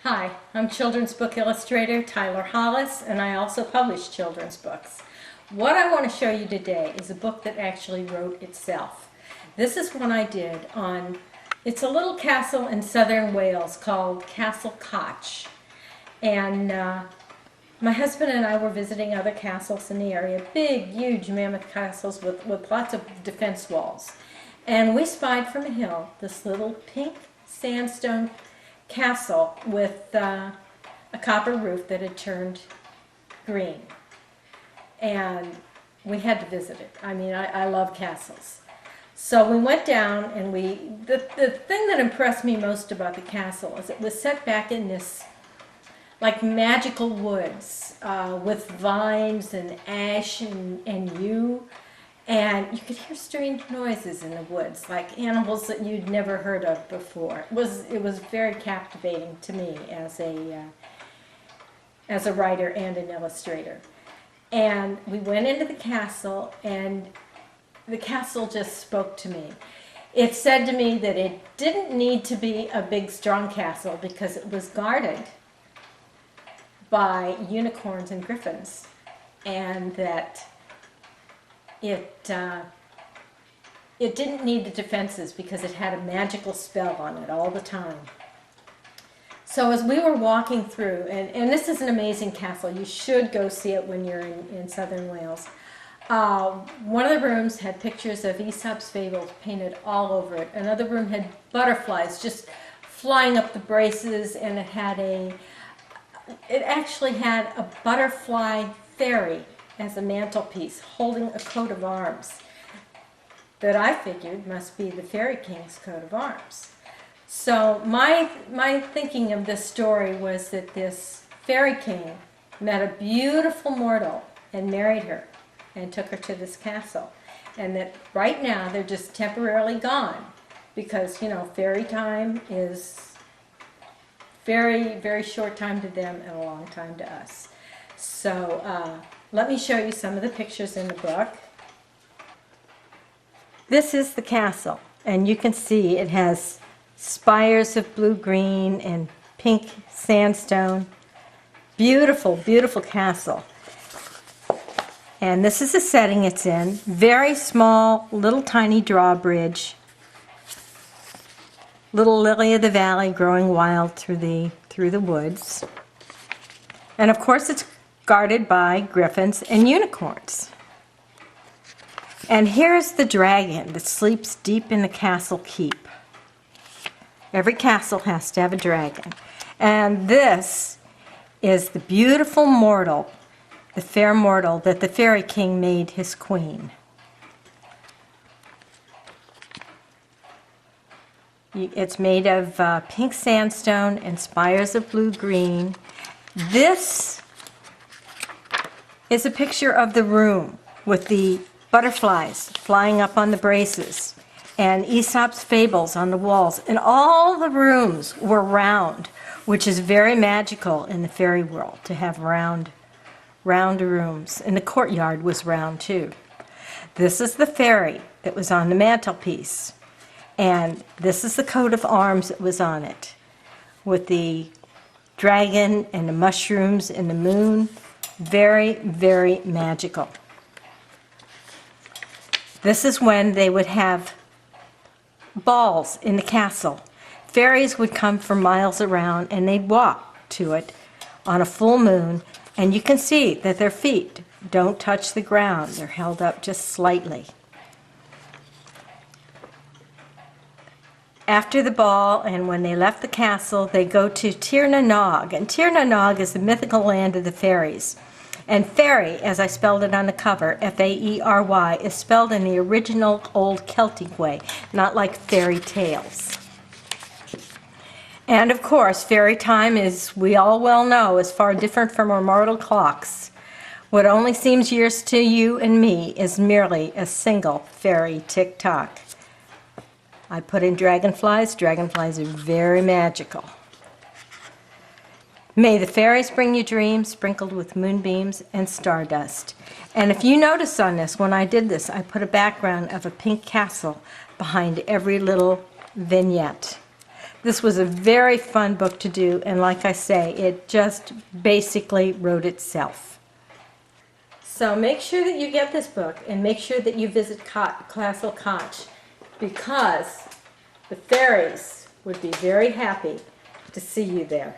Hi, I'm children's book illustrator Tyler Hollis, and I also publish children's books. What I want to show you today is a book that actually wrote itself. This is one I did on, it's a little castle in southern Wales called Castle Coch. And my husband and I were visiting other castles in the area, big, huge, mammoth castles with lots of defense walls. And we spied from a hill this little pink sandstone castle with a copper roof that had turned green. And we had to visit it. I mean, I love castles. So we went down, and the thing that impressed me most about the castle is it was set back in this like magical woods with vines and ash and yew. And you could hear strange noises in the woods, like animals that you'd never heard of before. It was very captivating to me as a writer and an illustrator. And we went into the castle, and the castle just spoke to me. It said to me that it didn't need to be a big, strong castle because it was guarded by unicorns and griffins, and that it didn't need the defenses because it had a magical spell on it all the time. So as we were walking through, and this is an amazing castle, you should go see it when you're in southern Wales. One of the rooms had pictures of Aesop's fables painted all over it. Another room had butterflies just flying up the braces, and it actually had a butterfly fairy as a mantelpiece, holding a coat of arms that I figured must be the Faery King's coat of arms. So my thinking of this story was that this Faery King met a beautiful mortal and married her and took her to this castle, and that right now they're just temporarily gone because, you know, fairy time is very, very short time to them and a long time to us. So let me show you some of the pictures in the book. This is the castle, and you can see it has spires of blue-green and pink sandstone. Beautiful, beautiful castle. And this is the setting it's in. Very small, little tiny drawbridge. Little lily of the valley growing wild through the woods. And of course it's guarded by griffins and unicorns. And here's the dragon that sleeps deep in the castle keep. Every castle has to have a dragon. And this is the beautiful mortal, the fair mortal that the Faery King made his queen. It's made of pink sandstone and spires of blue-green. This is a picture of the room with the butterflies flying up on the braces and Aesop's fables on the walls. And all the rooms were round, which is very magical in the fairy world to have round rooms. And the courtyard was round too. This is the fairy that was on the mantelpiece. And this is the coat of arms that was on it, with the dragon and the mushrooms and the moon. Very, very magical. This is when they would have balls in the castle. Fairies would come from miles around, and they'd walk to it on a full moon, and you can see that their feet don't touch the ground. They're held up just slightly. After the ball, and when they left the castle, they go to Tir na Nog. And Tir na Nog is the mythical land of the fairies. And fairy, as I spelled it on the cover, F-A-E-R-Y, is spelled in the original old Celtic way, not like fairy tales. And of course, fairy time, as we all well know, is far different from our mortal clocks. What only seems years to you and me is merely a single fairy tick-tock. I put in dragonflies. Dragonflies are very magical. May the fairies bring you dreams sprinkled with moonbeams and stardust. And if you notice on this, when I did this, I put a background of a pink castle behind every little vignette. This was a very fun book to do, and like I say, it just basically wrote itself. So make sure that you get this book, and make sure that you visit Castle Coch, because the fairies would be very happy to see you there.